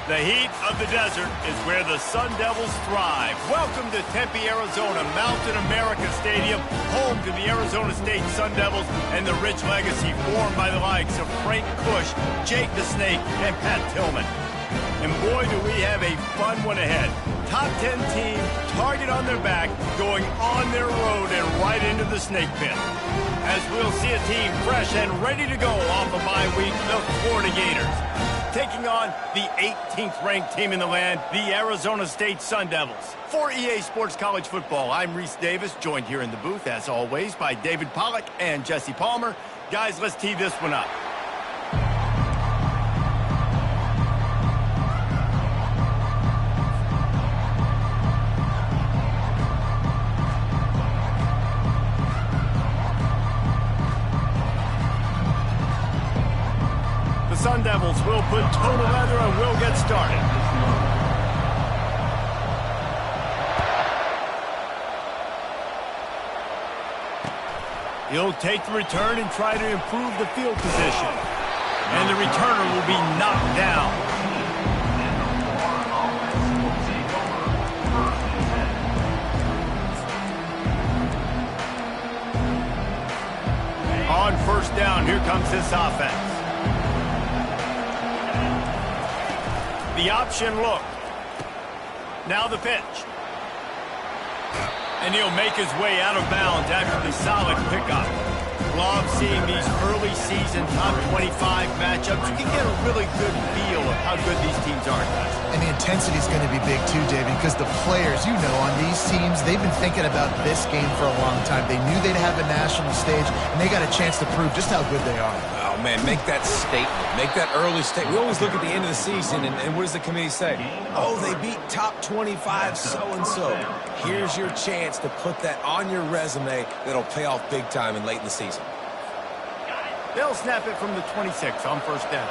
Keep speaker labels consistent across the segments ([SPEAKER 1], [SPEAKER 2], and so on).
[SPEAKER 1] The heat of the desert is where the Sun Devils thrive. Welcome to Tempe, Arizona, Mountain America Stadium, home to the Arizona State Sun Devils and the rich legacy formed by the likes of Frank Kush, Jake the Snake, and Pat Tillman. And boy, do we have a fun one ahead. Top 10 team, target on their back, going on their road and right into the snake pit. As we'll see a team fresh and ready to go off a bye week, the Florida Gators. Taking on the 18th ranked team in the land, the Arizona State Sun Devils. For EA Sports College Football, I'm Reese Davis, joined here in the booth, as always, by David Pollack and Jesse Palmer. Guys, let's tee this one up. Sun Devils will put total leather and we'll get started. He'll take the return and try to improve the field position. And the returner will be knocked down. On first down, here comes this offense. The option look. Now the pitch. And he'll make his way out of bounds after the solid pickup. Love seeing these early season top 25 matchups. You can get a really good feel of how good these teams are, guys.
[SPEAKER 2] And the intensity is going to be big too, David, because the players, you know, on these teams, they've been thinking about this game for a long time. They knew they'd have a national stage, and they got a chance to prove just how good they are.
[SPEAKER 3] Oh, man, make that statement. Make that early statement. We always look at the end of the season, and what does the committee say? Oh, they beat top 25 so-and-so. Here's your chance to put that on your resume that'll pay off big time and late in the season.
[SPEAKER 1] They'll snap it from the 26 on first down.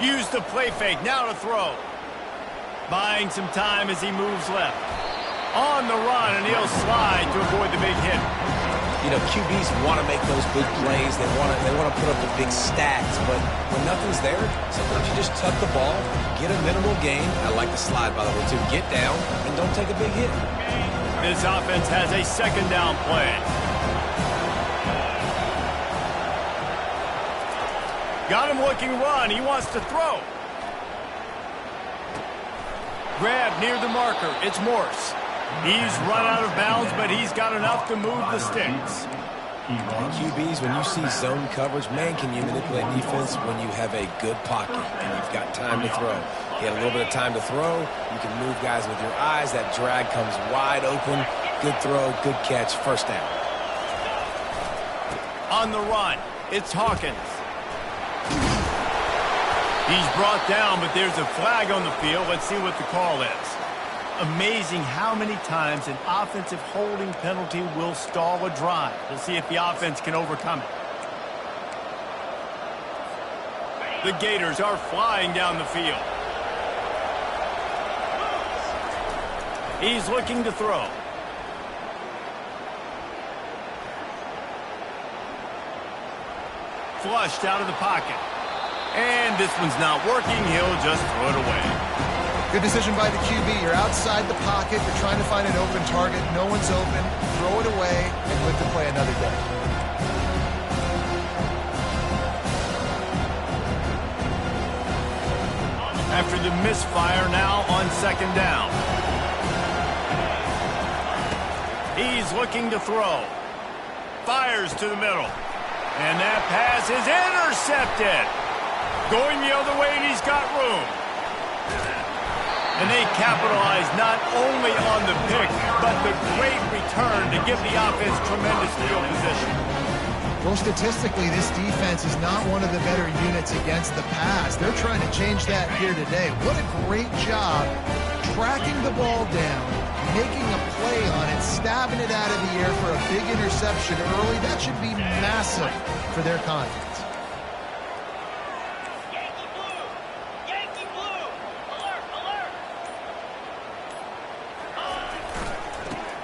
[SPEAKER 1] Use the play fake, now to throw. Buying some time as he moves left. On the run, and he'll slide to avoid the big hit.
[SPEAKER 3] You know, QBs want to make those big plays. They want to put up the big stats, but when nothing's there, sometimes you just tuck the ball, get a minimal gain. I like the slide, by the way, too. Get down and don't take a big hit.
[SPEAKER 1] This offense has a second down play. Got him looking run. He wants to throw. Grab near the marker. It's Morse. He's run out of bounds, but he's got enough to move the sticks.
[SPEAKER 3] And QBs, when you see zone coverage, man, can you manipulate defense when you have a good pocket and you've got time to throw. You have a little bit of time to throw. You can move guys with your eyes. That drag comes wide open. Good throw, good catch, first down.
[SPEAKER 1] On the run, it's Hawkins. He's brought down, but there's a flag on the field. Let's see what the call is. Amazing how many times an offensive holding penalty will stall a drive. We'll see if the offense can overcome it. The Gators are flying down the field. He's looking to throw. Flushed out of the pocket. And this one's not working. He'll just throw it away.
[SPEAKER 2] Good decision by the QB. You're outside the pocket. You're trying to find an open target. No one's open. Throw it away and live to play another day.
[SPEAKER 1] After the misfire, now on second down. He's looking to throw. Fires to the middle. And that pass is intercepted. Going the other way, and he's got room. And they capitalize not only on the pick, but the great return to give the offense tremendous field position.
[SPEAKER 2] Well, statistically, this defense is not one of the better units against the pass. They're trying to change that here today. What a great job tracking the ball down, making a play on it, stabbing it out of the air for a big interception early. That should be massive for their confidence.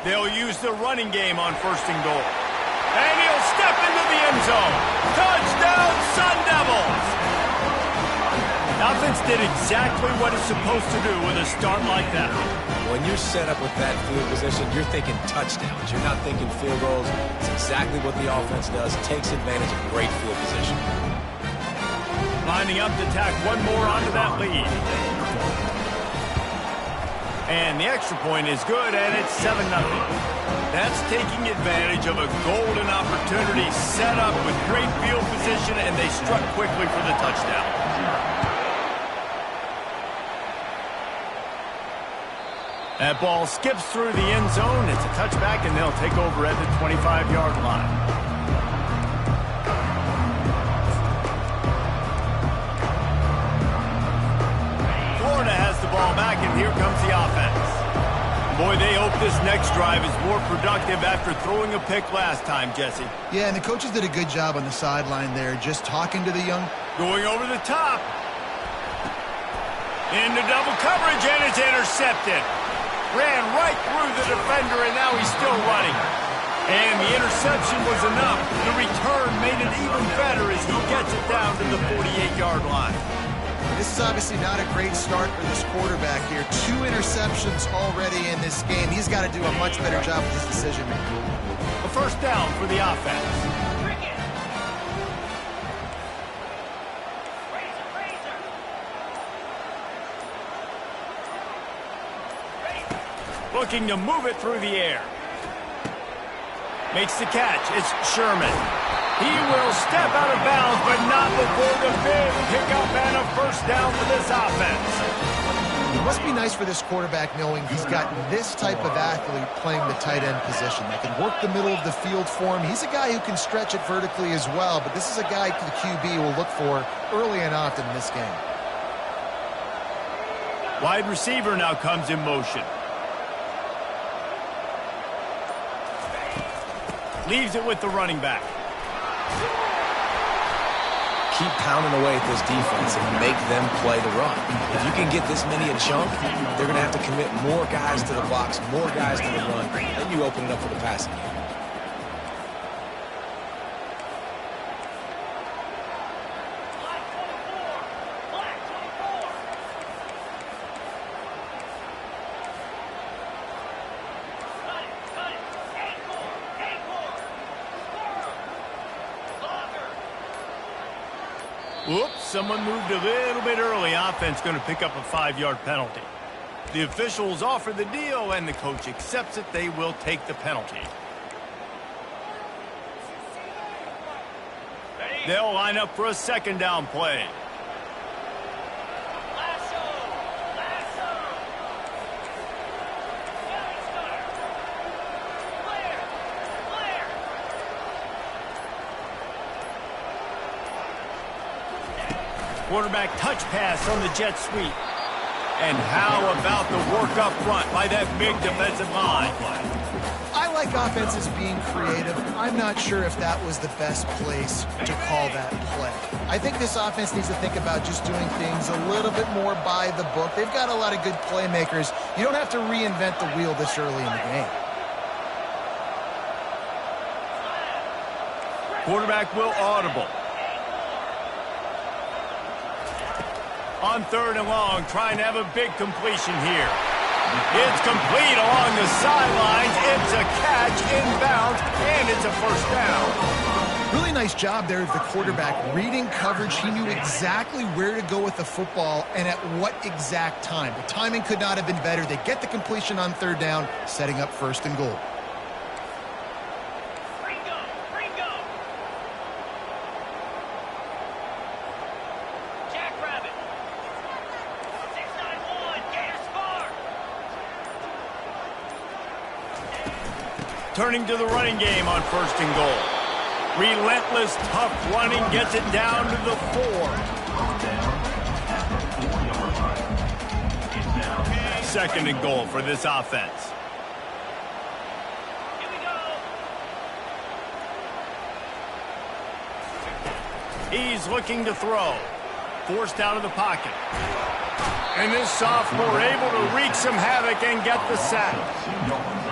[SPEAKER 1] They'll use the running game on first and goal. And he'll step into the end zone. Touchdown, Sun Devils! Offense did exactly what it's supposed to do with a start like that.
[SPEAKER 3] When you're set up with that field position, you're thinking touchdowns. You're not thinking field goals. It's exactly what the offense does. Takes advantage of great field position.
[SPEAKER 1] Lining up to tack one more onto that lead. And the extra point is good, and it's 7-0. That's taking advantage of a golden opportunity set up with great field position, and they struck quickly for the touchdown. That ball skips through the end zone. It's a touchback, and they'll take over at the 25-yard line. Florida has the ball back, and here comes the offense. Boy, they hope this next drive is more productive after throwing a pick last time, Jesse.
[SPEAKER 2] Yeah, and the coaches did a good job on the sideline there, just talking to the young.
[SPEAKER 1] Going over the top. Into double coverage, and it's intercepted. Ran right through the defender, and now he's still running. And the interception was enough. The return made it even better as he gets it down to the 48-yard line.
[SPEAKER 2] This is obviously not a great start for this quarterback here. 2 interceptions already in this game. He's got to do a much better job with his decision-making.
[SPEAKER 1] A first down for the offense. Looking to move it through the air. Makes the catch. It's Sherman. He will step out of bounds, but not before the big pickup and a first down for this offense.
[SPEAKER 2] It must be nice for this quarterback knowing he's got this type of athlete playing the tight end position that can work the middle of the field for him. He's a guy who can stretch it vertically as well, but this is a guy the QB will look for early and often in this game.
[SPEAKER 1] Wide receiver now comes in motion. Leaves it with the running back.
[SPEAKER 3] Keep pounding away at this defense and make them play the run. If you can get this many a chunk, they're going to have to commit more guys to the box, more guys to the run, then you open it up for the passing game.
[SPEAKER 1] Whoops, someone moved a little bit early. Offense going to pick up a 5-yard penalty. The officials offer the deal, and the coach accepts it. They will take the penalty. They'll line up for a second down play. Quarterback touch pass on the jet sweep. And how about the work up front by that big defensive line?
[SPEAKER 2] I like offenses being creative. I'm not sure if that was the best place to call that play. I think this offense needs to think about just doing things a little bit more by the book. They've got a lot of good playmakers. You don't have to reinvent the wheel this early in the game.
[SPEAKER 1] Quarterback will audible. On 3rd and long, trying to have a big completion here. It's complete along the sidelines. It's a catch inbounds, and it's a first down.
[SPEAKER 2] Really nice job there of the quarterback reading coverage. He knew exactly where to go with the football and at what exact time. The timing could not have been better. They get the completion on 3rd down, setting up 1st and goal.
[SPEAKER 1] Turning to the running game on 1st and goal. Relentless, tough running gets it down to the 4. 2nd and goal for this offense. He's looking to throw. Forced out of the pocket. And this sophomore able to wreak some havoc and get the sack.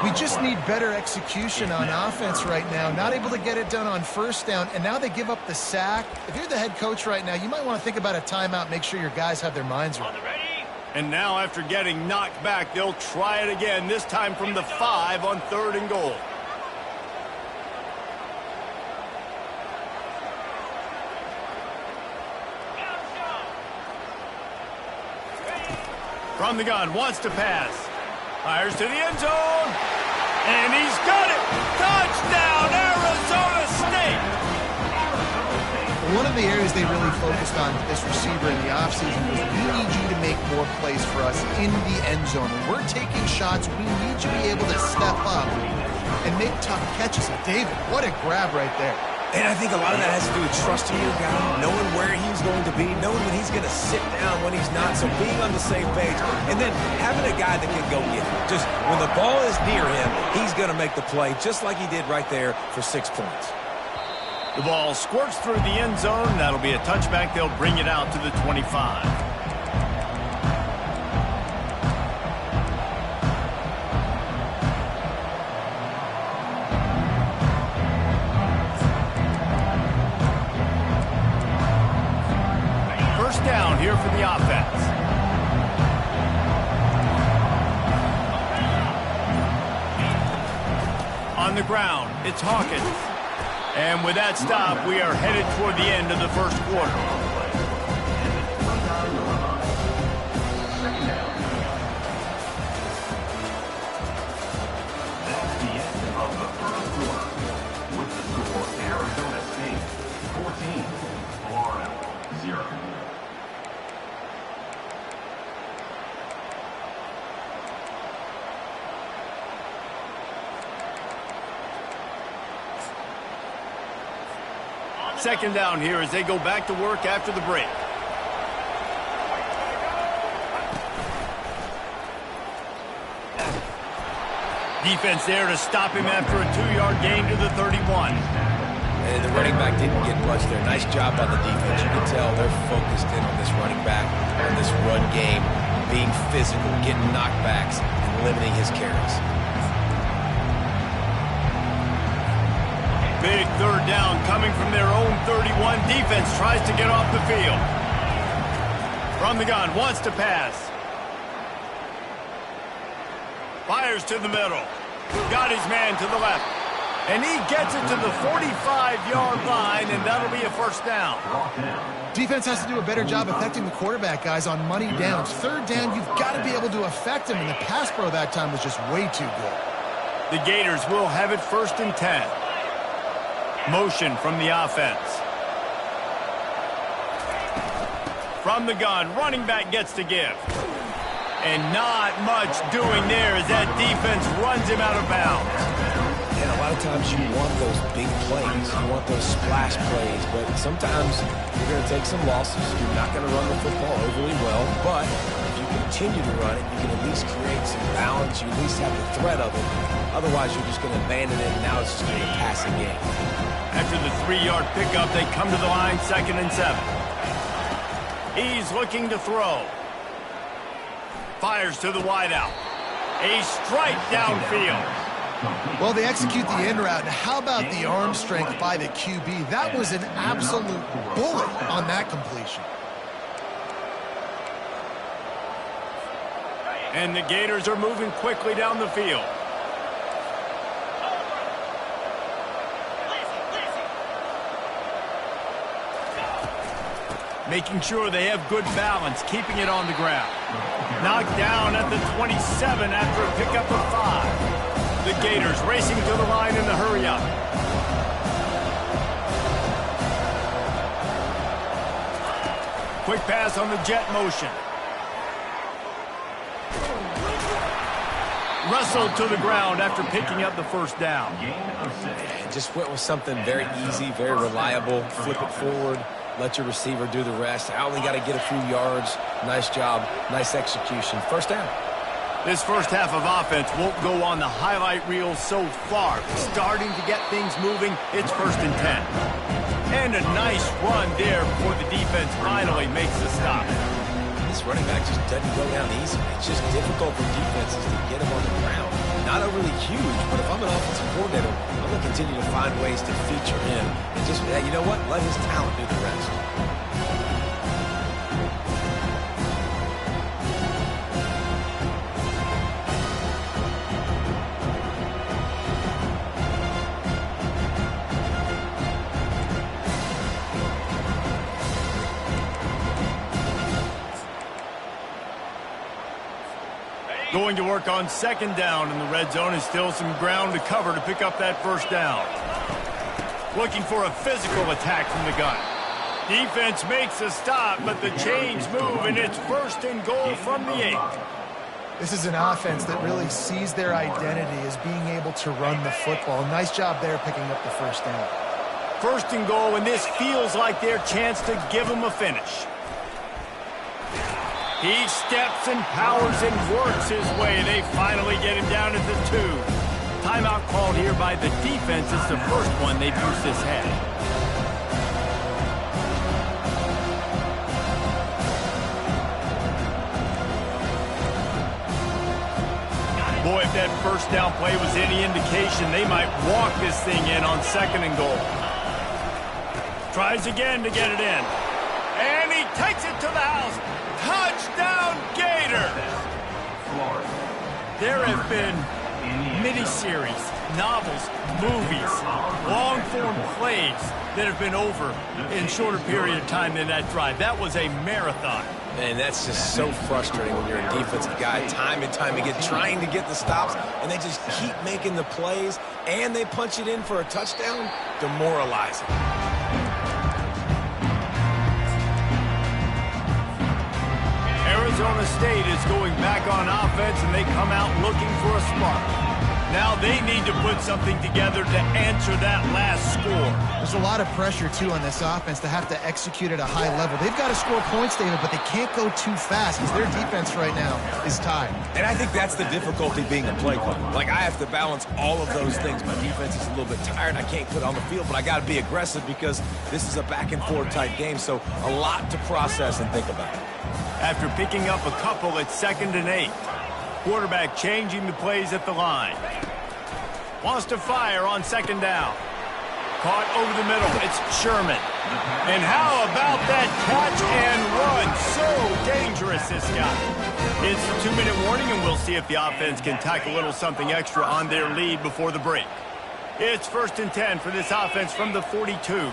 [SPEAKER 2] We just need better execution on offense right now. Not able to get it done on first down, and now they give up the sack. If you're the head coach right now, you might want to think about a timeout, make sure your guys have their minds right.
[SPEAKER 1] And now after getting knocked back, they'll try it again, this time from the 5 on 3rd and goal. From the gun, wants to pass. Fires to the end zone. And he's got it. Touchdown, Arizona State.
[SPEAKER 2] One of the areas they really focused on with this receiver in the offseason was we need you to make more plays for us in the end zone. When we're taking shots, we need you to be able to step up and make tough catches. And David, what a grab right there.
[SPEAKER 3] And I think a lot of that has to do with trusting your guy, knowing where he's going to be, knowing when he's going to sit down, when he's not, so being on the same page, and then having a guy that can go get it. Just when the ball is near him, he's going to make the play, just like he did right there for 6 points.
[SPEAKER 1] The ball squirts through the end zone. That'll be a touchback. They'll bring it out to the 25. Down here for the offense. On the ground, it's Hawkins. And with that stop, we are headed toward the end of the first quarter.
[SPEAKER 4] That's the end of the first quarter. With the score, Arizona State 14, Florida 0.
[SPEAKER 1] Second down here as they go back to work after the break. Defense there to stop him after a 2-yard gain to the 31.
[SPEAKER 3] And the running back didn't get much there. Nice job on the defense. You can tell they're focused in on this running back, on this run game, being physical, getting knockbacks, and limiting his carries.
[SPEAKER 1] Big third down coming from their own 31. Defense tries to get off the field. From the gun, wants to pass. Fires to the middle. Got his man to the left. And he gets it to the 45-yard line, and that'll be a first down.
[SPEAKER 2] Defense has to do a better job affecting the quarterback, guys, on money downs. Third down, you've got to be able to affect him, and the pass pro that time was just way too good.
[SPEAKER 1] The Gators will have it 1st and 10. Motion from the offense. From the gun, running back gets to give. And not much doing there as that defense runs him out of bounds.
[SPEAKER 3] And a lot of times you want those big plays. You want those splash plays. But sometimes you're going to take some losses. You're not going to run the football overly well. But if you continue to run it, you can at least create some balance. You at least have the threat of it. Otherwise, you're just going to abandon it, and now it's just going to be a passing game.
[SPEAKER 1] After the 3-yard pickup, they come to the line, 2nd and 7. He's looking to throw. Fires to the wideout. A strike downfield.
[SPEAKER 2] Well, they execute the in route. And how about the arm strength by the QB? That was an absolute bullet on that completion.
[SPEAKER 1] And the Gators are moving quickly down the field. Making sure they have good balance, keeping it on the ground. Knocked down at the 27 after a pickup of 5. The Gators racing to the line in the hurry-up. Quick pass on the jet motion. Wrestled to the ground after picking up the first down.
[SPEAKER 3] And just went with something very easy, very reliable. Flip it forward. Let your receiver do the rest. I only got to get a few yards. Nice job. Nice execution. First down.
[SPEAKER 1] This first half of offense won't go on the highlight reel so far. Starting to get things moving. It's 1st and 10. And a nice run there before the defense finally makes the stop.
[SPEAKER 3] this running back just doesn't go down easy. It's just difficult for defenses to get him on the ground. Not overly huge, but if I'm an offensive coordinator, I'm going to continue to find ways to feature him. And just, hey, you know what? Let his talent do the rest.
[SPEAKER 1] Going to work on second down in the red zone, and still some ground to cover to pick up that first down. Looking for a physical attack from the gun. Defense makes a stop, but the chains move, and it's first and goal from the 8.
[SPEAKER 2] This is an offense that really sees their identity as being able to run the football. Nice job there picking up the first down.
[SPEAKER 1] First and goal, and this feels like their chance to give them a finish. He steps and powers and works his way. They finally get him down at the 2. Timeout called here by the defense. It's the first one they've used this half. Boy, if that first down play was any indication, they might walk this thing in on second and goal. Tries again to get it in. And he takes it to the house. Touchdown, Gator! There have been mini-series, novels, movies, long-form plays that have been over in shorter period of time than that drive. That was a marathon.
[SPEAKER 3] Man, that's just so frustrating when you're a defensive guy, time and time again, trying to get the stops, and they just keep making the plays, and they punch it in for a touchdown. Demoralizing.
[SPEAKER 1] Arizona State is going back on offense, and they come out looking for a spark. Now they need to put something together to answer that last score.
[SPEAKER 2] There's a lot of pressure, too, on this offense to have to execute at a high level. They've got to score points, David, but they can't go too fast because their defense right now is tied.
[SPEAKER 3] And I think that's the difficulty being a play caller. Like, I have to balance all of those things. My defense is a little bit tired. I can't put it on the field, but I got to be aggressive because this is a back-and-forth type game, so a lot to process and think about.
[SPEAKER 1] After picking up a couple at 2nd and 8. Quarterback changing the plays at the line. Wants to fire on 2nd down. Caught over the middle. It's Sherman. And how about that catch and run? So dangerous, this guy. It's a 2-minute warning, and we'll see if the offense can tack a little something extra on their lead before the break. It's 1st and 10 for this offense from the 42.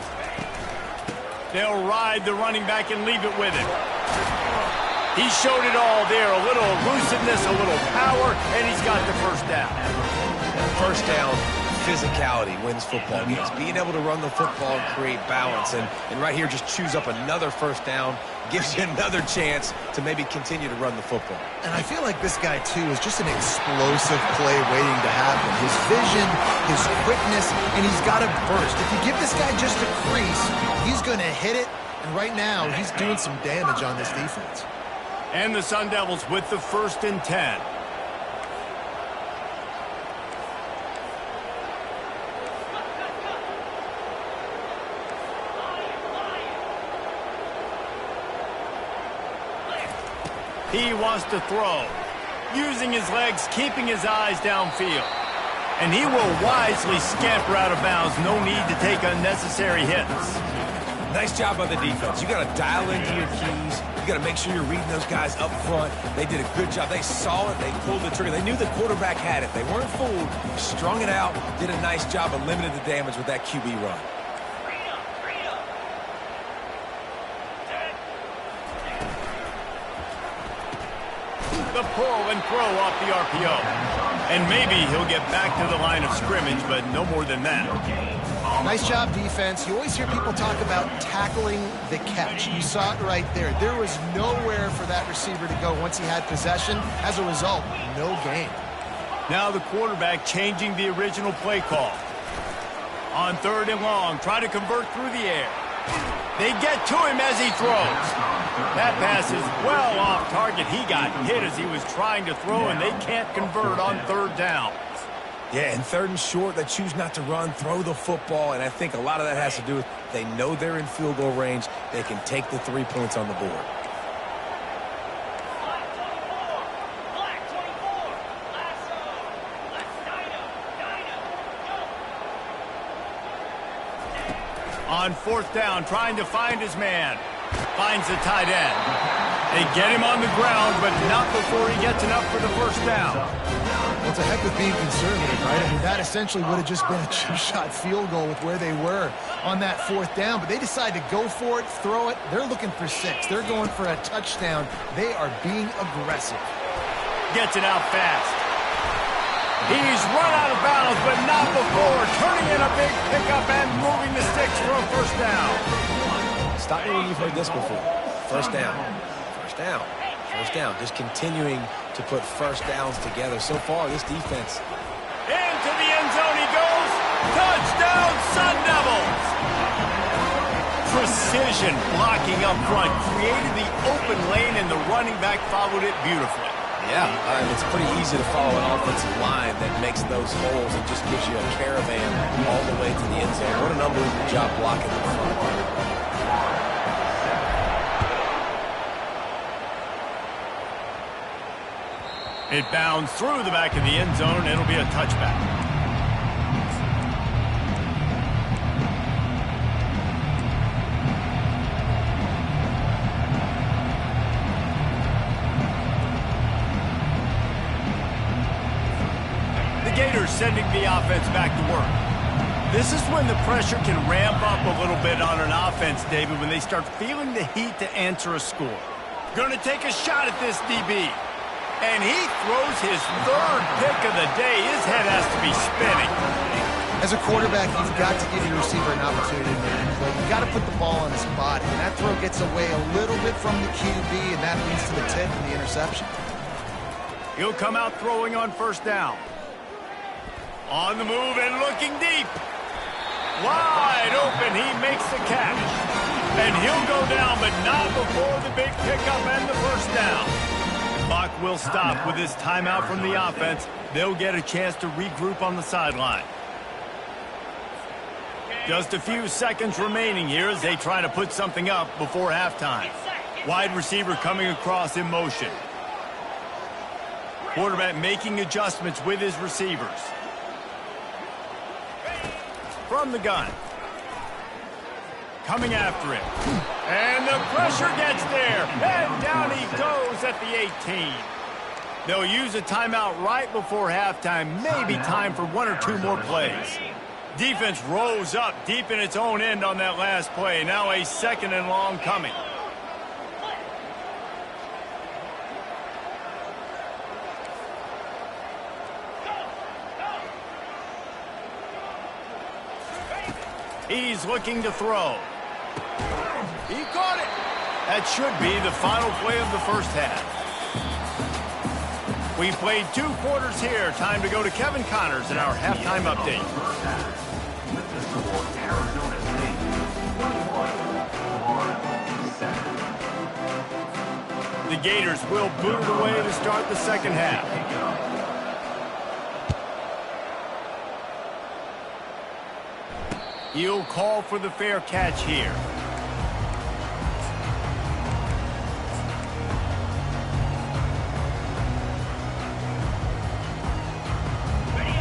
[SPEAKER 1] They'll ride the running back and leave it with him. He showed it all there, a little elusiveness, a little power, and he's got the first down.
[SPEAKER 3] First down, physicality wins football games. Being able to run the football and create balance. And right here, just choose up another first down, gives you another chance to maybe continue to run the football.
[SPEAKER 2] And I feel like this guy, too, is just an explosive play waiting to happen. His vision, his quickness, and he's got a burst. If you give this guy just a crease, he's going to hit it. And right now, he's doing some damage on this defense.
[SPEAKER 1] And the Sun Devils with the 1st and 10. He wants to throw. Using his legs, keeping his eyes downfield. And he will wisely scamper out of bounds. No need to take unnecessary hits.
[SPEAKER 3] Nice job by the defense. You got to dial into your keys. You got to make sure you're reading those guys up front. They did a good job. They saw it. They pulled the trigger. They knew the quarterback had it. They weren't fooled. Strung it out. Did a nice job of limiting the damage with that QB run.
[SPEAKER 1] The pull and throw off the RPO. And maybe he'll get back to the line of scrimmage, but no more than that.
[SPEAKER 2] Nice job, defense. You always hear people talk about tackling the catch. You saw it right there. There was nowhere for that receiver to go once he had possession. As a result, no gain.
[SPEAKER 1] Now the quarterback changing the original play call. On 3rd and long, try to convert through the air. They get to him as he throws. That pass is well off target. He got hit as he was trying to throw, and they can't convert on 3rd down.
[SPEAKER 3] Yeah, and 3rd and short, they choose not to run, throw the football, and I think a lot of that has to do with they know they're in field goal range. They can take the 3 points on the board.
[SPEAKER 1] On fourth down, trying to find his man. Finds the tight end. They get him on the ground, but not before he gets enough for the first down.
[SPEAKER 2] Well, it's a heck of being conservative, right? I mean, that essentially would have just been a chip-shot field goal with where they were on that fourth down, but they decide to go for it, throw it. They're looking for 6. They're going for a touchdown. They are being aggressive.
[SPEAKER 1] Gets it out fast. He's run out of bounds, but not before turning in a big pickup and moving the sticks for a first down.
[SPEAKER 3] Stop me when you've heard this before. First down. First down. First down. Just continuing to put first downs together. So far, this defense.
[SPEAKER 1] Into the end zone he goes. Touchdown, Sun Devils! Precision blocking up front created the open lane, and the running back followed it beautifully.
[SPEAKER 3] Yeah, it's pretty easy to follow an offensive line that makes those holes and just gives you a caravan all the way to the end zone. What an unbelievable job blocking the front.
[SPEAKER 1] It bounds through the back of the end zone. It'll be a touchback. The Gators sending the offense back to work. This is when the pressure can ramp up a little bit on an offense, David, when they start feeling the heat to answer a score. Going to take a shot at this DB. And he throws his 3rd pick of the day. His head has to be spinning.
[SPEAKER 2] As a quarterback, you've got to give your receiver an opportunity to make a play. You've got to put the ball on his body. And that throw gets away a little bit from the QB, and that leads to the tip and the interception.
[SPEAKER 1] He'll come out throwing on first down. On the move and looking deep. Wide open, he makes the catch. And he'll go down, but not before the big pickup and the first down. Clock will stop with this timeout from the offense. They'll get a chance to regroup on the sideline. Just a few seconds remaining here as they try to put something up before halftime. Wide receiver coming across in motion. Quarterback making adjustments with his receivers. From the gun. Coming after him. And the pressure gets there. And down he goes at the 18. They'll use a timeout right before halftime. Maybe time for 1 or 2 more plays. Defense rose up deep in its own end on that last play. Now a 2nd and long coming. He's looking to throw. He caught it. That should be the final play of the first half. We played 2 quarters here. Time to go to Kevin Connors in our halftime update.
[SPEAKER 4] With the score, Arizona State 21, Florida 7.
[SPEAKER 1] The Gators will boot it away to start the second half. He'll call for the fair catch here.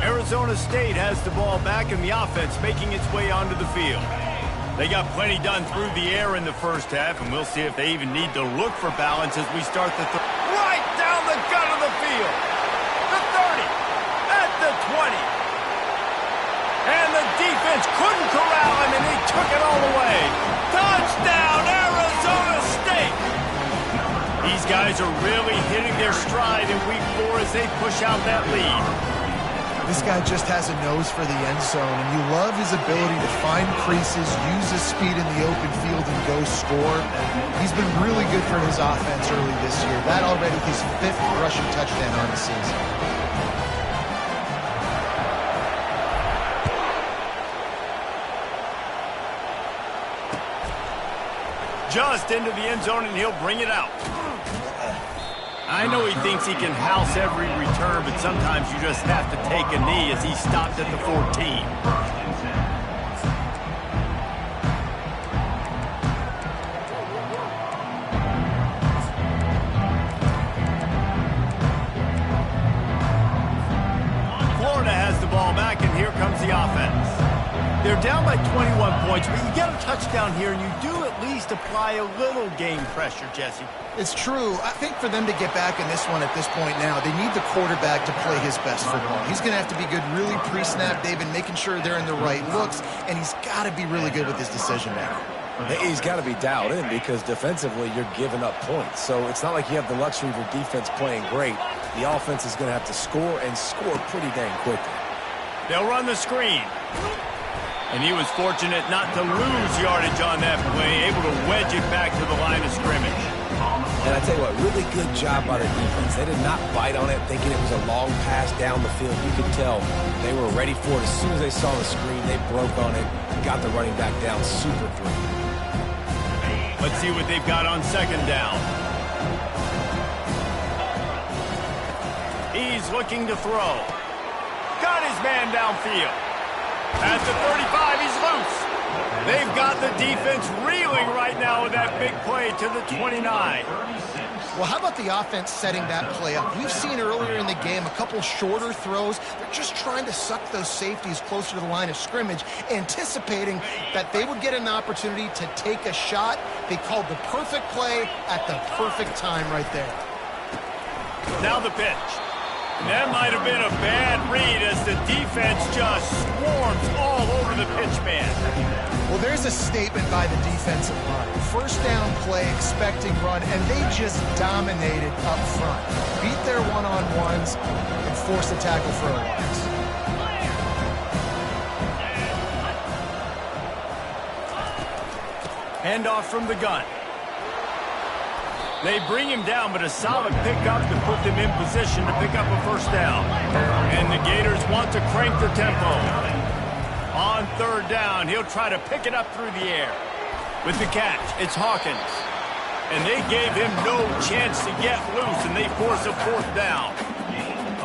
[SPEAKER 1] Arizona State has the ball back in the offense, making its way onto the field. They got plenty done through the air in the first half, and we'll see if they even need to look for balance as we start the right down the gut of the field. The 30, at the 20. And the defense couldn't corral him, and he took it all the way. Touchdown, Arizona State! These guys are really hitting their stride in week 4 as they push out that lead.
[SPEAKER 2] This guy just has a nose for the end zone, and you love his ability to find creases, use his speed in the open field, and go score. He's been really good for his offense early this year. That already his 5th rushing touchdown on the season.
[SPEAKER 1] Just into the end zone, and he'll bring it out. I know he thinks he can house every return, but sometimes you just have to take a knee as he stopped at the 14. Florida has the ball back, and here comes the offense. They're down by 21 points, but you get a touchdown here, and you do at least apply a little game pressure, Jesse.
[SPEAKER 2] It's true. I think for them to get back in this one at this point now, they need the quarterback to play his best football. He's going to have to be good really pre-snap, David, making sure they're in the right looks, and he's got to be really good with his decision making.
[SPEAKER 3] He's got to be dialed in because defensively you're giving up points. So it's not like you have the luxury of your defense playing great. The offense is going to have to score and score pretty dang quickly.
[SPEAKER 1] They'll run the screen. And he was fortunate not to lose yardage on that play, able to wedge it back to the line of scrimmage.
[SPEAKER 3] And I tell you what, really good job by the defense. They did not bite on it thinking it was a long pass down the field. You could tell they were ready for it. As soon as they saw the screen, they broke on it, got the running back down super free.
[SPEAKER 1] Let's see what they've got on second down. He's looking to throw. Got his man downfield. At the 35, he's loose. They've got the defense reeling right now with that big play to the 29.
[SPEAKER 2] Well, how about the offense setting that play up? We've seen earlier in the game a couple shorter throws. They're just trying to suck those safeties closer to the line of scrimmage, anticipating that they would get an opportunity to take a shot. They called the perfect play at the perfect time right there.
[SPEAKER 1] Now the pitch. And that might have been a bad read as the defense just swarms all over the pitch man.
[SPEAKER 2] Well, there's a statement by the defensive line. First down play, expecting run, and they just dominated up front. Beat their one-on-ones and forced a tackle for a loss.
[SPEAKER 1] Handoff from the gun. They bring him down, but a solid pickup to put them in position to pick up a first down. And the Gators want to crank the tempo. On third down, he'll try to pick it up through the air. With the catch, it's Hawkins. And they gave him no chance to get loose, and they force a fourth down.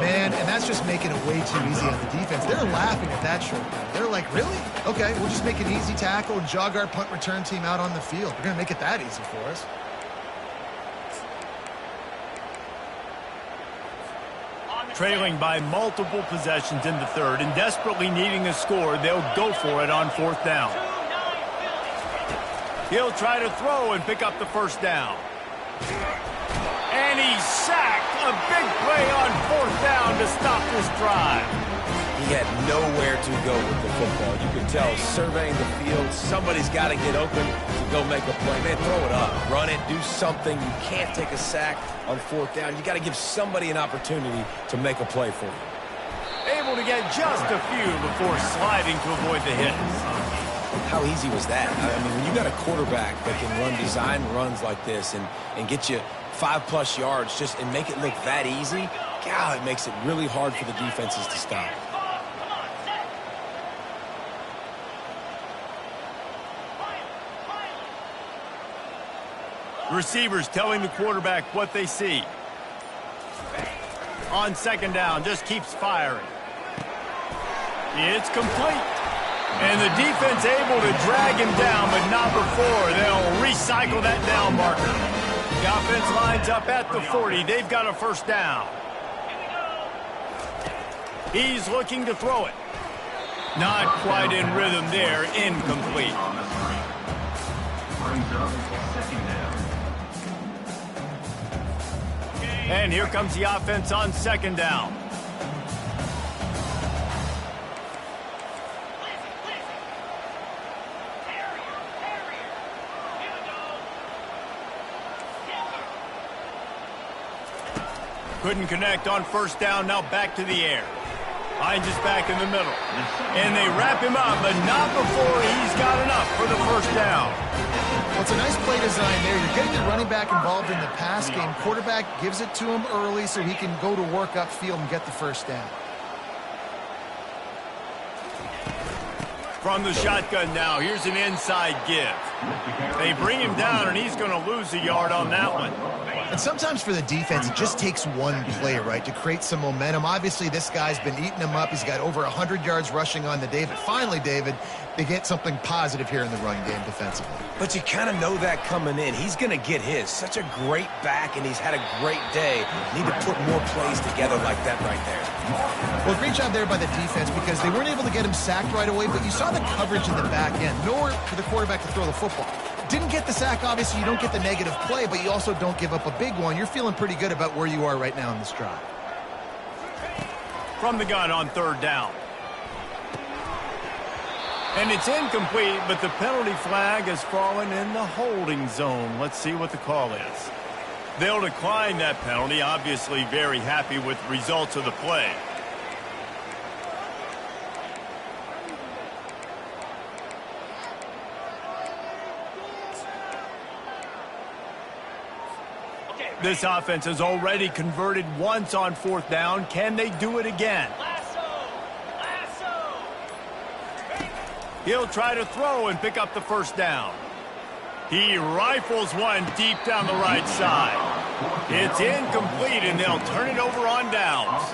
[SPEAKER 2] Man, and that's just making it way too easy on the defense. They're laughing at that short down. They're like, really? Okay, we'll just make an easy tackle and jog our punt return team out on the field. We're going to make it that easy for us.
[SPEAKER 1] Trailing by multiple possessions in the third and desperately needing a score, they'll go for it on fourth down. He'll try to throw and pick up the first down. And he's sacked. A big play on fourth down to stop this drive.
[SPEAKER 3] He had nowhere to go with the football. You could tell surveying the field, somebody's got to get open to go make a play. Man, throw it up, run it, do something. You can't take a sack on fourth down. You got to give somebody an opportunity to make a play for you.
[SPEAKER 1] Able to get just a few before sliding to avoid the hit.
[SPEAKER 3] How easy was that? I mean, when you got a quarterback that can run design runs like this and get you 5+ yards just and make it look that easy, God, it makes it really hard for the defenses to stop.
[SPEAKER 1] Receivers telling the quarterback what they see. On second down, just keeps firing. It's complete. And the defense able to drag him down, but not before. They'll recycle that down marker. The offense lines up at the 40. They've got a first down. He's looking to throw it. Not quite in rhythm there. Incomplete. And here comes the offense on second down. Couldn't connect on first down, now back to the air. Hines is back in the middle. And they wrap him up, but not before he's got enough for the first down.
[SPEAKER 2] Well, it's a nice play design there. You're getting the running back involved in the pass game. Quarterback gives it to him early so he can go to work upfield and get the first down.
[SPEAKER 1] From the shotgun now, here's an inside give. They bring him down, and he's going to lose a yard on that one.
[SPEAKER 2] And sometimes for the defense, it just takes one play, right, to create some momentum. Obviously, this guy's been eating him up. He's got over 100 yards rushing on the day. But finally, David, they get something positive here in the run game defensively.
[SPEAKER 3] But you kind of know that coming in. He's going to get his. Such a great back, and he's had a great day. Need to put more plays together like that right there.
[SPEAKER 2] Well, great job there by the defense because they weren't able to get him sacked right away, but you saw the coverage in the back end. Nowhere for the quarterback to throw the football. Didn't get the sack, obviously you don't get the negative play, but you also don't give up a big one. You're feeling pretty good about where you are right now in this drive.
[SPEAKER 1] From the gun on third down. And it's incomplete, but the penalty flag has fallen in the holding zone. Let's see what the call is. They'll decline that penalty, obviously very happy with the results of the play. This offense has already converted once on fourth down. Can they do it again? He'll try to throw and pick up the first down. He rifles one deep down the right side. It's incomplete, and they'll turn it over on downs.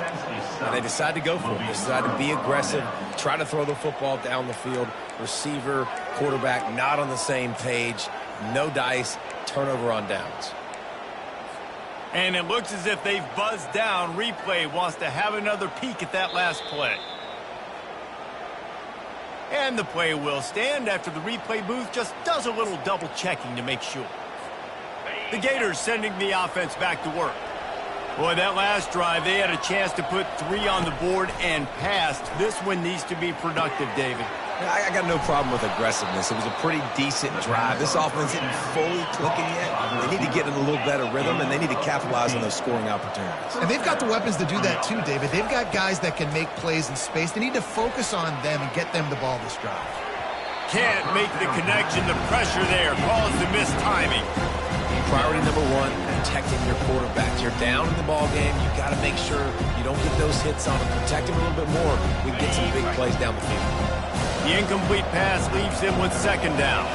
[SPEAKER 3] And they decide to go for it. They decide to be aggressive, try to throw the football down the field. Receiver, quarterback, not on the same page. No dice, turnover on downs.
[SPEAKER 1] And it looks as if they've buzzed down. Replay wants to have another peek at that last play. And the play will stand after the replay booth just does a little double checking to make sure. The Gators sending the offense back to work. Boy, that last drive, they had a chance to put 3 on the board and passed. This one needs to be productive, David.
[SPEAKER 3] I got no problem with aggressiveness. It was a pretty decent drive. This offense isn't fully clicking yet. They need to get in a little better rhythm, and they need to capitalize on those scoring opportunities.
[SPEAKER 2] And they've got the weapons to do that too, David. They've got guys that can make plays in space. They need to focus on them and get them the ball this drive.
[SPEAKER 1] Can't make the connection. The pressure there caused the missed timing.
[SPEAKER 3] Priority number 1, protecting your quarterbacks. You're down in the ball game. You've got to make sure you don't get those hits on them. Protect them a little bit more. We can get some big plays down the field.
[SPEAKER 1] The incomplete pass leaves him with second down.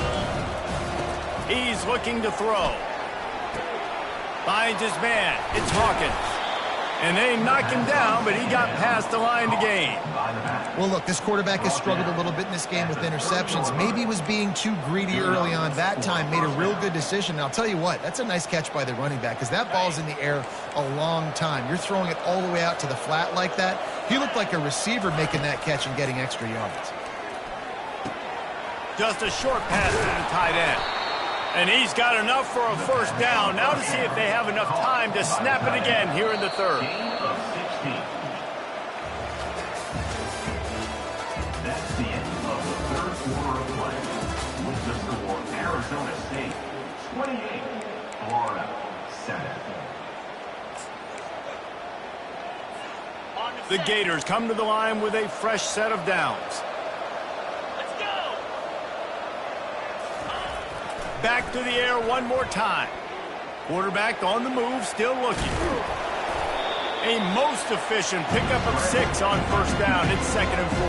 [SPEAKER 1] He's looking to throw. Finds his man. It's Hawkins. And they knock him down, but he got past the line to gain.
[SPEAKER 2] Well, look, this quarterback has struggled a little bit in this game with interceptions. Maybe he was being too greedy early on. That time made a real good decision. And I'll tell you what, that's a nice catch by the running back because that ball's in the air a long time. You're throwing it all the way out to the flat like that. He looked like a receiver making that catch and getting extra yards.
[SPEAKER 1] Just a short pass to the tight end. And he's got enough for a first down. Now to see if they have enough time to snap it again here in the third.
[SPEAKER 4] Gain of 16. That's the end of the third quarter of play. With the score, Arizona State 28, Florida 7.
[SPEAKER 1] The Gators come to the line with a fresh set of downs. Back to the air one more time. Quarterback on the move, still looking. A most efficient pickup of 6 on first down. It's 2nd and 4.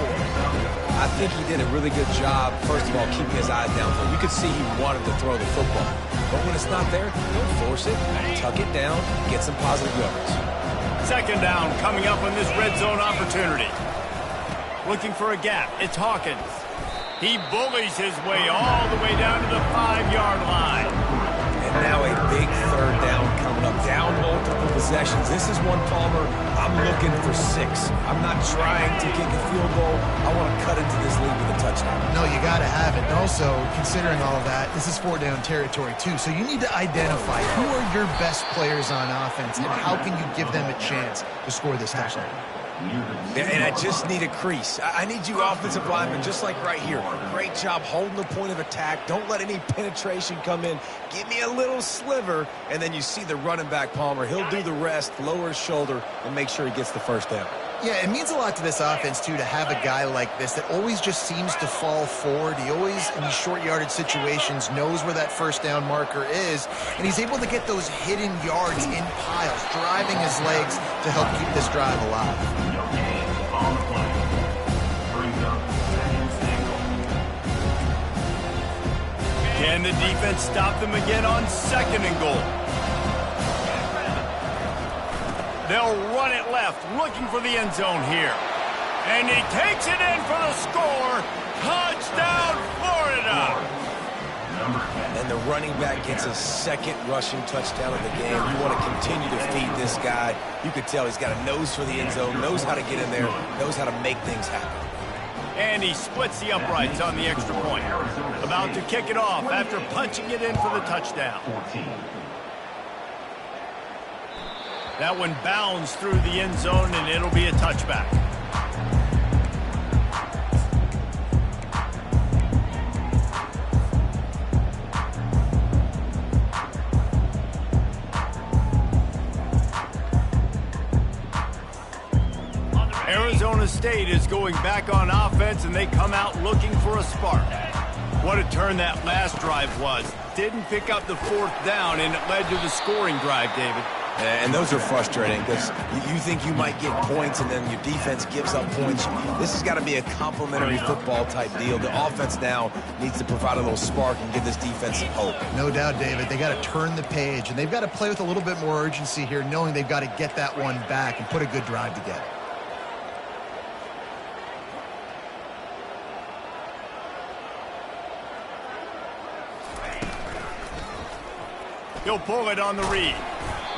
[SPEAKER 3] I think he did a really good job, first of all, keeping his eyes downfield. You could see he wanted to throw the football. But when it's not there, don't force it. Tuck it down, get some positive yards.
[SPEAKER 1] 2nd down coming up on this red zone opportunity. Looking for a gap. It's Hawkins. He bullies his way all the way down to the 5-yard line.
[SPEAKER 3] And now a big third down coming up. Down multiple possessions. This is one, Palmer, I'm looking for 6. I'm not trying to kick a field goal. I want to cut into this lead with a touchdown.
[SPEAKER 2] No, you got to have it. And also, considering all of that, this is 4-down territory too. So you need to identify who are your best players on offense and how can you give them a chance to score this touchdown.
[SPEAKER 3] And I just need a crease. I need you offensive linemen, just like right here. Great job holding the point of attack. Don't let any penetration come in. Give me a little sliver, and then you see the running back, Palmer. He'll do the rest, lower his shoulder, and make sure he gets the first down.
[SPEAKER 2] Yeah, it means a lot to this offense, too, to have a guy like this that always just seems to fall forward. He always, in these short yardage situations, knows where that first down marker is, and he's able to get those hidden yards in piles, driving his legs to help keep this drive alive.
[SPEAKER 4] On the play. Brings up second single.
[SPEAKER 1] Can And the defense stopped them again on 2nd and goal. They'll run it left, looking for the end zone here. And he takes it in for the score. Touchdown, Florida!
[SPEAKER 3] And the running back gets his 2nd rushing touchdown of the game. You want to continue to feed this guy. You could tell he's got a nose for the end zone, knows how to get in there, knows how to make things happen.
[SPEAKER 1] And he splits the uprights on the extra point. About to kick it off after punching it in for the touchdown. That one bounds through the end zone, and it'll be a touchback. Arizona State is going back on offense, and they come out looking for a spark. What a turn that last drive was. Didn't pick up the 4th down, and it led to the scoring drive, David.
[SPEAKER 3] And those are frustrating because you think you might get points and then your defense gives up points. This has got to be a complementary football type deal. The offense now needs to provide a little spark and give this defense some hope.
[SPEAKER 2] No doubt, David. They got to turn the page, and they've got to play with a little bit more urgency here, knowing they've got to get that one back and put a good drive together.
[SPEAKER 1] He'll pull it on the read.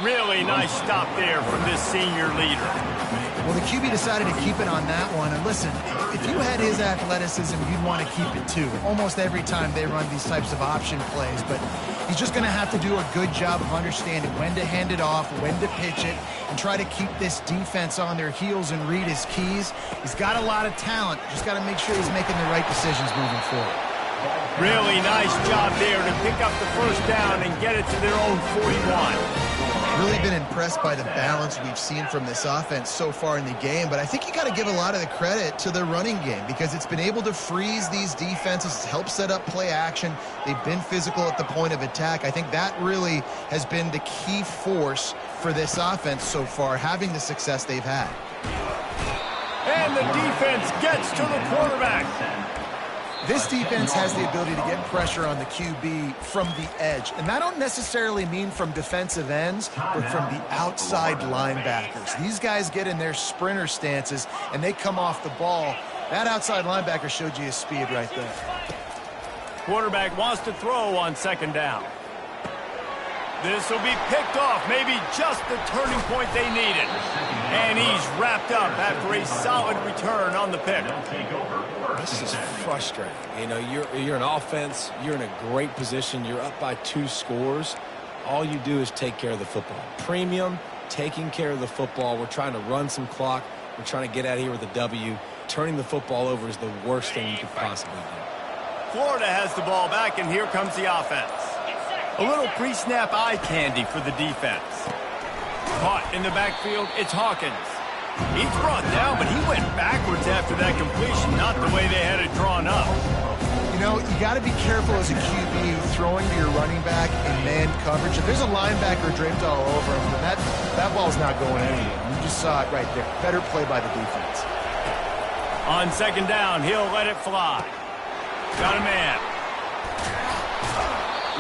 [SPEAKER 1] Really nice stop there from this senior leader.
[SPEAKER 2] Well, the QB decided to keep it on that one. And listen, if you had his athleticism, you'd want to keep it too. Almost every time they run these types of option plays. But he's just going to have to do a good job of understanding when to hand it off, when to pitch it, and try to keep this defense on their heels and read his keys. He's got a lot of talent. Just got to make sure he's making the right decisions moving forward.
[SPEAKER 1] Really nice job there to pick up the 1st down and get it to their own 41.
[SPEAKER 2] Really been impressed by the balance we've seen from this offense so far in the game, but I think you got to give a lot of the credit to the running game because it's been able to freeze these defenses, help set up play action. They've been physical at the point of attack. I think that really has been the key force for this offense so far, having the success they've had.
[SPEAKER 1] And the defense gets to the quarterback.
[SPEAKER 2] This defense has the ability to get pressure on the QB from the edge. And that don't necessarily mean from defensive ends, but from the outside linebackers. These guys get in their sprinter stances, and they come off the ball. That outside linebacker showed you his speed right there.
[SPEAKER 1] Quarterback wants to throw on 2nd down. This will be picked off, maybe just the turning point they needed. And he's wrapped up after a solid return on the pick.
[SPEAKER 3] This is frustrating. You know, you're an offense. You're in a great position. You're up by 2 scores. All you do is take care of the football. Premium, taking care of the football. We're trying to run some clock. We're trying to get out of here with a W. Turning the football over is the worst thing you could possibly do.
[SPEAKER 1] Florida has the ball back, and here comes the offense. A little pre-snap eye candy for the defense. Caught in the backfield, it's Hawkins. He's brought down, but he went backwards after that completion, not the way they had it drawn up.
[SPEAKER 2] You know, you got to be careful as a QB throwing to your running back in man coverage. If there's a linebacker draped all over him, then that ball's not going anywhere. You just saw it right there. Better play by the defense.
[SPEAKER 1] On 2nd down, he'll let it fly. Got a man.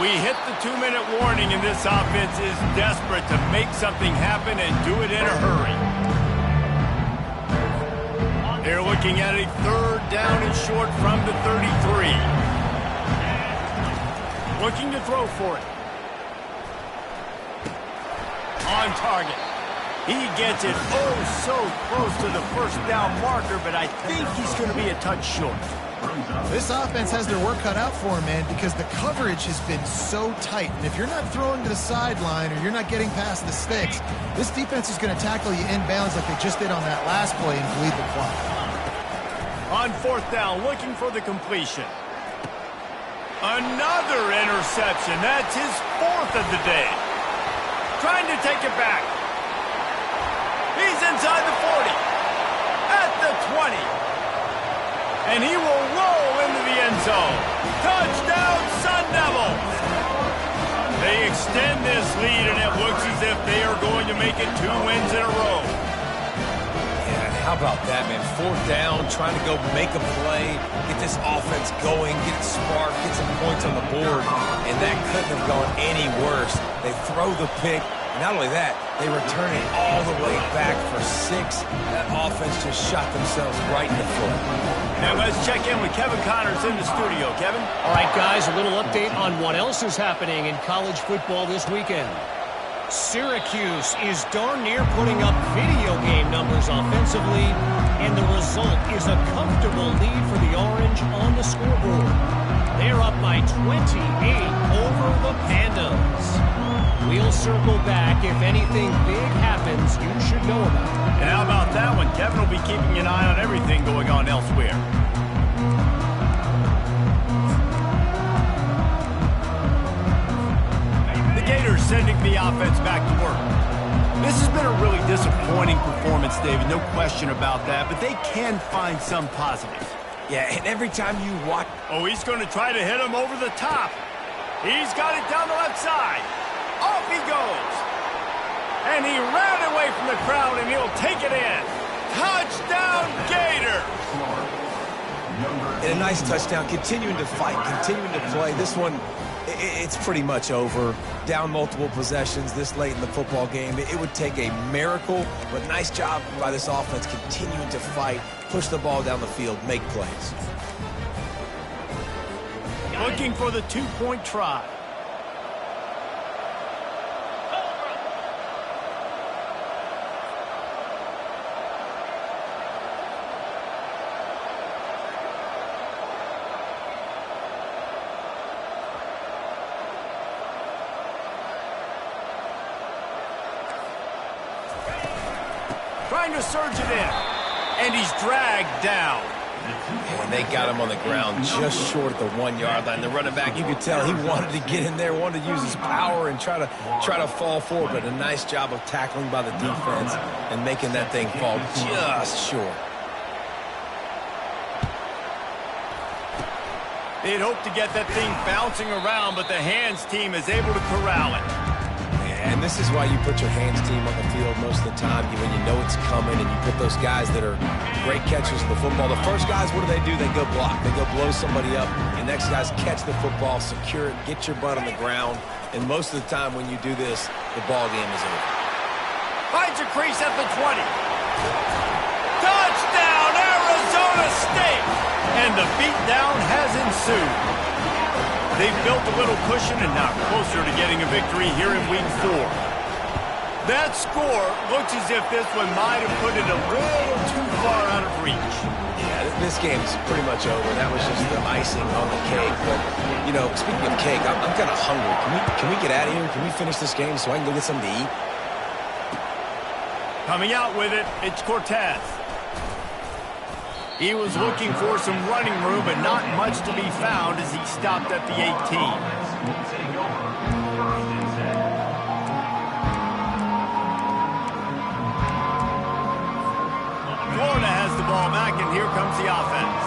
[SPEAKER 1] We hit the 2-minute warning, and this offense is desperate to make something happen and do it in a hurry. They're looking at a 3rd down and short from the 33. Looking to throw for it. On target. He gets it so close to the 1st down marker, but I think he's going to be a touch short.
[SPEAKER 2] This offense has their work cut out for them, man, because the coverage has been so tight. And if you're not throwing to the sideline or you're not getting past the sticks, this defense is going to tackle you inbounds like they just did on that last play and bleed the clock.
[SPEAKER 1] On 4th down, looking for the completion. Another interception. That's his 4th of the day. Trying to take it back. He's inside the 40. At the 20. And he will roll into the end zone. Touchdown, Sun Devils! They extend this lead, and it looks as if they are going to make it 2 wins in a row.
[SPEAKER 3] Yeah, How about that, man? 4th down, trying to go make a play, get this offense going, get it sparked, get some points on the board, and that couldn't have gone any worse. They throw the pick, and not only that, they return it all the way back for 6. That offense just shot themselves right in the foot.
[SPEAKER 1] And let's check in with Kevin Connors in the studio. Kevin?
[SPEAKER 5] All right, guys, a little update on what else is happening in college football this weekend. Syracuse is darn near putting up video game numbers offensively, and the result is a comfortable lead for the Orange on the scoreboard. They're up by 28 over the Pandas. We'll circle back. If anything big happens, you should know about it.
[SPEAKER 1] And how about that one? Kevin will be keeping an eye on everything going on elsewhere. Gators sending the offense back to work. This has been a really disappointing performance, David, no question about that, but they can find some positives.
[SPEAKER 3] Yeah, and every time you watch...
[SPEAKER 1] Oh, he's going to try to hit him over the top. He's got it down the left side. Off he goes. And he ran away from the crowd, and he'll take it in. Touchdown, Gators!
[SPEAKER 3] And a nice touchdown, continuing to fight, continuing to play. This one... it's pretty much over. Down multiple possessions this late in the football game. It would take a miracle, but nice job by this offense continuing to fight, push the ball down the field, make plays.
[SPEAKER 1] Looking for the 2-point try. Trying to surge it in, and he's dragged down.
[SPEAKER 3] And they got him on the ground just short of the 1-yard line. The running back, you could tell he wanted to get in there, wanted to use his power and try to fall forward, but a nice job of tackling by the defense and making that thing fall just short.
[SPEAKER 1] They'd hoped to get that thing bouncing around, but the hands team is able to corral it.
[SPEAKER 3] And this is why you put your hands team on the field most of the time when you know it's coming, and you put those guys that are great catchers of the football. The first guys, what do? They go block. They go blow somebody up. The next guys catch the football, secure it, get your butt on the ground. And most of the time when you do this, the ball game is over.
[SPEAKER 1] Finds a crease at the 20. Touchdown, Arizona State! And the beatdown has ensued. They've built a little cushion and now closer to getting a victory here in Week 4. That score looks as if this one might have put it a little too far out of reach.
[SPEAKER 3] Yeah, this game's pretty much over. That was just the icing on the cake. But, you know, speaking of cake, I'm kind of hungry. Can we get out of here? Can we finish this game so I can go get something to eat?
[SPEAKER 1] Coming out with it, it's Cortez. He was looking for some running room, but not much to be found as he stopped at the 18. Florida has the ball back, and here comes the offense.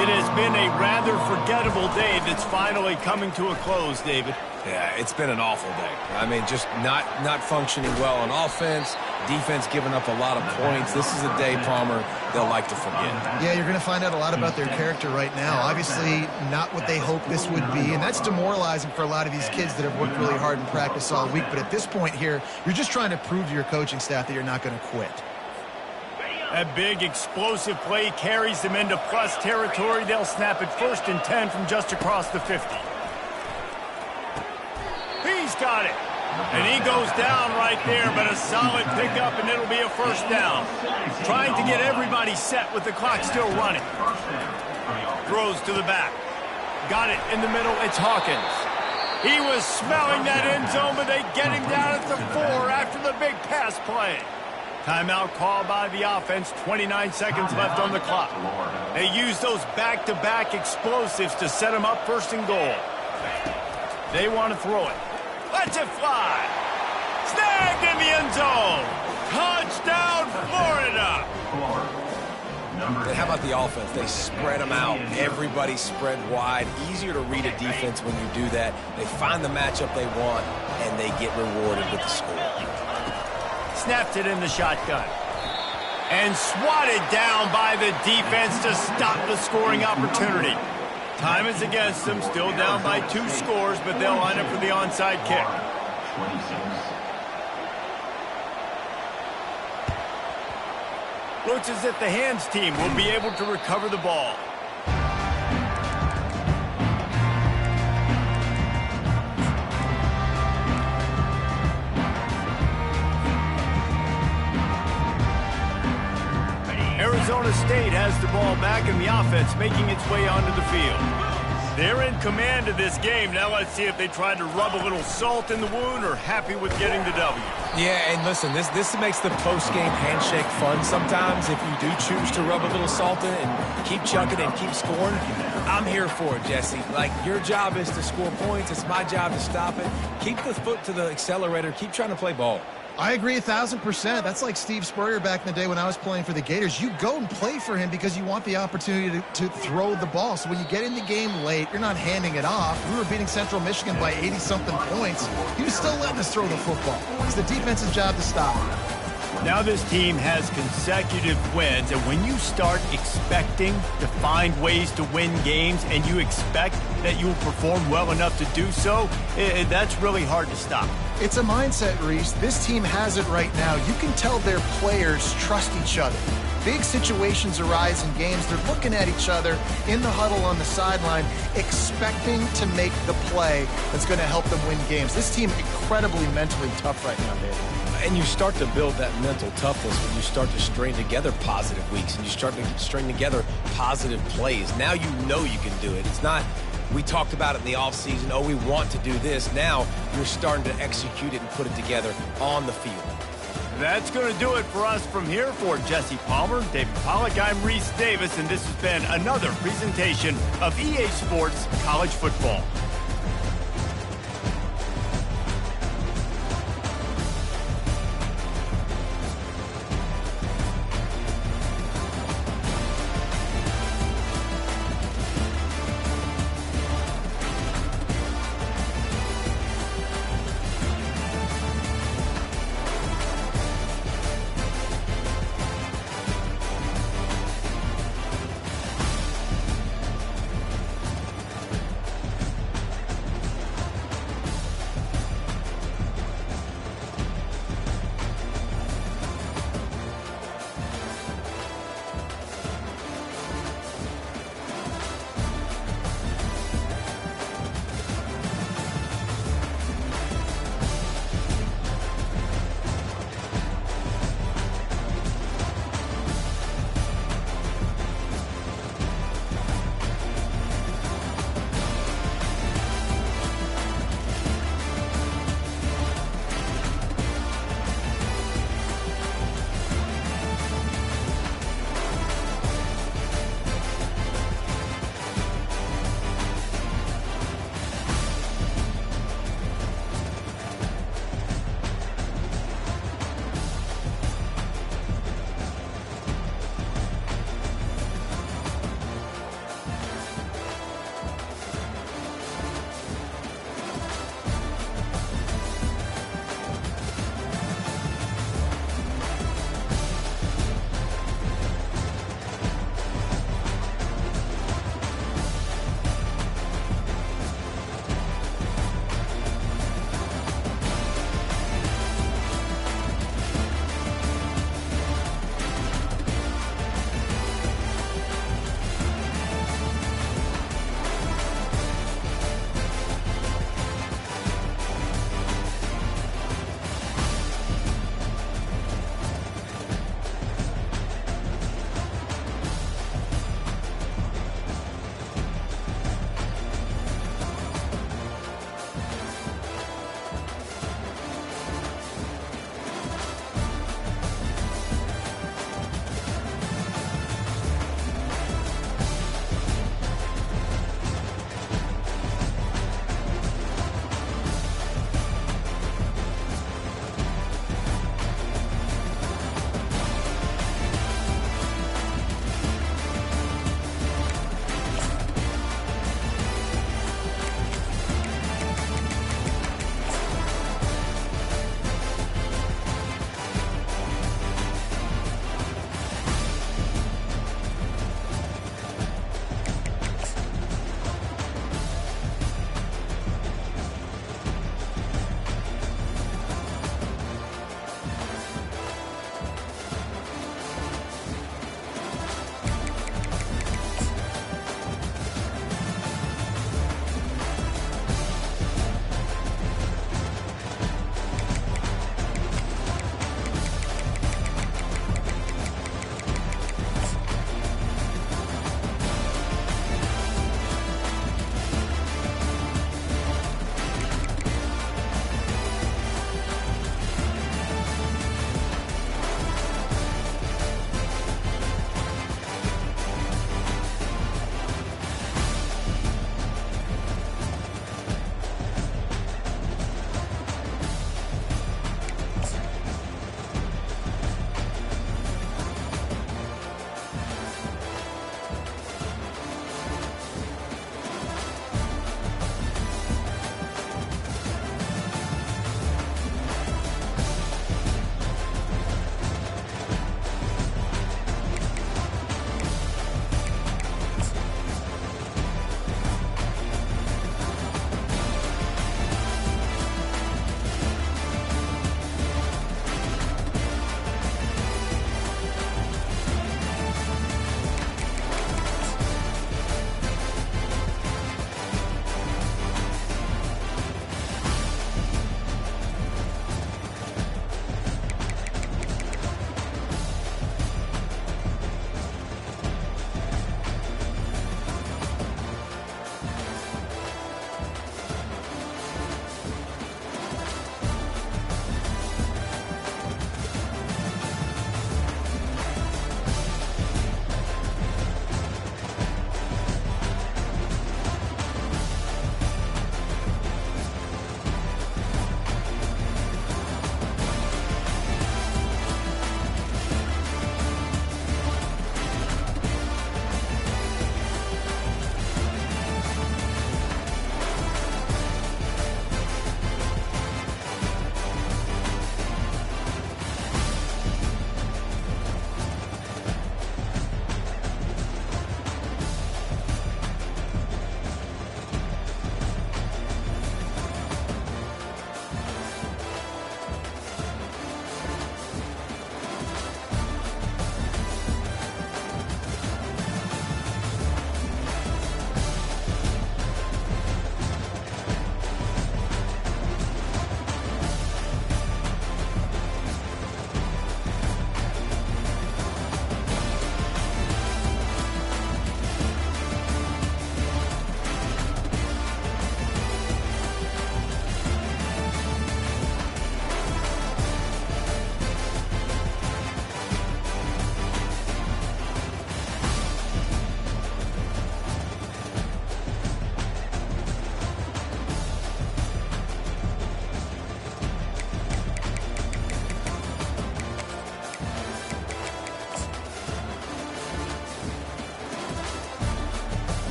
[SPEAKER 1] It has been a rather forgettable day that's finally coming to a close, David.
[SPEAKER 3] Yeah, it's been an awful day. I mean, just not functioning well on offense, defense giving up a lot of points. This is a day, Palmer, they'll like to forget.
[SPEAKER 2] Yeah, you're going to find out a lot about their character right now. Obviously, not what they hoped this would be, and that's demoralizing for a lot of these kids that have worked really hard in practice all week. But at this point here, you're just trying to prove to your coaching staff that you're not going to quit.
[SPEAKER 1] A big explosive play carries them into plus territory. They'll snap it 1st and 10 from just across the 50. He's got it. And he goes down right there, but a solid pickup, and it'll be a 1st down. Trying to get everybody set with the clock still running. Throws to the back. Got it in the middle. It's Hawkins. He was smelling that end zone, but they get him down at the 4 after the big pass play. Timeout called by the offense. 29 seconds left on the clock. They use those back-to-back explosives to set them up 1st and goal. They want to throw it. Let's it fly. Snagged in the end zone. Touchdown, Florida.
[SPEAKER 3] And how about the offense? They spread them out. Everybody spread wide. Easier to read a defense when you do that. They find the matchup they want, and they get rewarded with the score.
[SPEAKER 1] Snapped it in the shotgun. And swatted down by the defense to stop the scoring opportunity. Time is against them, still down by 2 scores, but they'll line up for the onside kick.
[SPEAKER 4] 26.
[SPEAKER 1] Looks as if the hands team will be able to recover the ball. Arizona State has the ball back in the offense, making its way onto the field. They're in command of this game. Now let's see if they tried to rub a little salt in the wound or happy with getting the W.
[SPEAKER 3] Yeah, and listen, this makes the post-game handshake fun sometimes. If you do choose to rub a little salt in it and keep chucking and keep scoring, I'm here for it, Jesse. Like, your job is to score points. It's my job to stop it. Keep the foot to the accelerator. Keep trying to play ball.
[SPEAKER 2] I agree 1,000%. That's like Steve Spurrier back in the day when I was playing for the Gators. You go and play for him because you want the opportunity to throw the ball. So when you get in the game late, you're not handing it off. We were beating Central Michigan by 80-something points. He was still letting us throw the football. It's the defense's job to stop.
[SPEAKER 1] Now this team has consecutive wins, and when you start expecting to find ways to win games and you expect that you'll perform well enough to do so, that's really hard to stop.
[SPEAKER 2] It's a mindset, Reese. This team has it right now. You can tell their players trust each other. Big situations arise in games. They're looking at each other in the huddle on the sideline, expecting to make the play that's going to help them win games. This team incredibly mentally tough right now, David.
[SPEAKER 3] And you start to build that mental toughness when you start to string together positive weeks and you start to string together positive plays. Now you know you can do it. It's not, we talked about it in the offseason, oh, we want to do this. Now you're starting to execute it and put it together on the field.
[SPEAKER 1] That's going to do it for us from here. For Jesse Palmer, David Pollack, I'm Reese Davis, and this has been another presentation of EA Sports College Football.